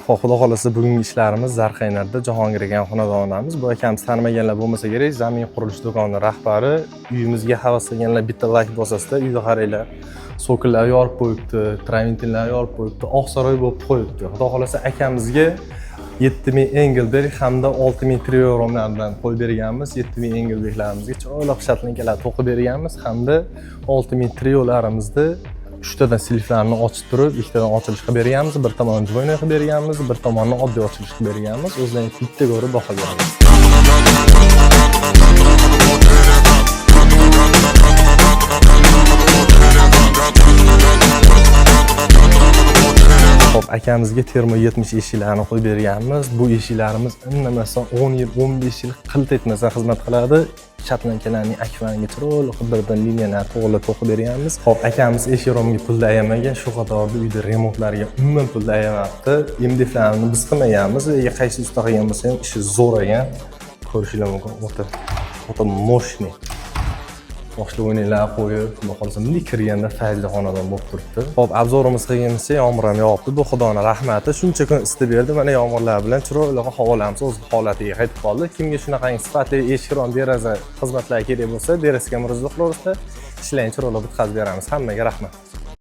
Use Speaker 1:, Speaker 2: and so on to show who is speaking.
Speaker 1: Xo'p, xudo xolasa bugungi ishlarimiz Zarqaynarda Jahongir degan xonadonimiz. Bu akamiz tanimaganlar bo'lmasa kerak, Zamin qurilish do'koni rahbari. Uyimizga havaslanganlar bitta like bosasizda, uyda qaranglar. So'killar yorib qo'yibdi, traventinlar yorib qo'yibdi, oqsaroy bo'lib qo'yibdi. Xudo xolasa akamizga 7000 Engelberg hamda 6000 Triorumlardan qo'yib berganmiz. 7000 Engelberglarimizga chiroyli shatlinkalar to'qib berganmiz hamda 6000 Triolarimizni 3 tadan siliflarni ochib turib, ikkitadan ochilish qilib berganmiz, bir tomonni dvoynoy qilib berganmiz, bir tomonni oddiy ochilish qilib berganmiz. O'zlaringiz bitta ko'rib baho beramiz. Xo'p, akamizga termo 70 eshiklarni qo'yib berganmiz. Bu eshiklarimiz indamasdan 10 yil, 15 yil qilt etmasdan xizmat qiladi. Shatlankalarning akvariga chiroyli birdan liniyalar to'g'rilab to'qib berganmiz. Xo'p, akamiz eshik romga pulda ayamagan, shu qatorda uyda remontlarga umuman pulda ayamabdi. MDFlarni biz qilmaganmiz. Qaysi usta qilgan bo'lsa ham ishi zo'r ekan. Ko'rishinglar mumkin. O'ta moshni. Boshli o'yinlar qo'yib, xudo xolasa bunday kirganda fayzli xonadon bo'lib turibdi. Xo'p, obzorimiz qilganimizda yomg'ir ham yog'ibdi. Bu Xudoning rahmati. Shuncha kun isitib berdi. Mana yomg'irlar bilan chiroyli havolarimiz o'z holatiga qaytib qoldi. Kimga shunaqangi sifatli eshik rom, deraza xizmatlar kerak bo'lsa, derazga murojaat qilaversa, ishlarni chiroyli bitkazib beramiz. Hammaga rahmat.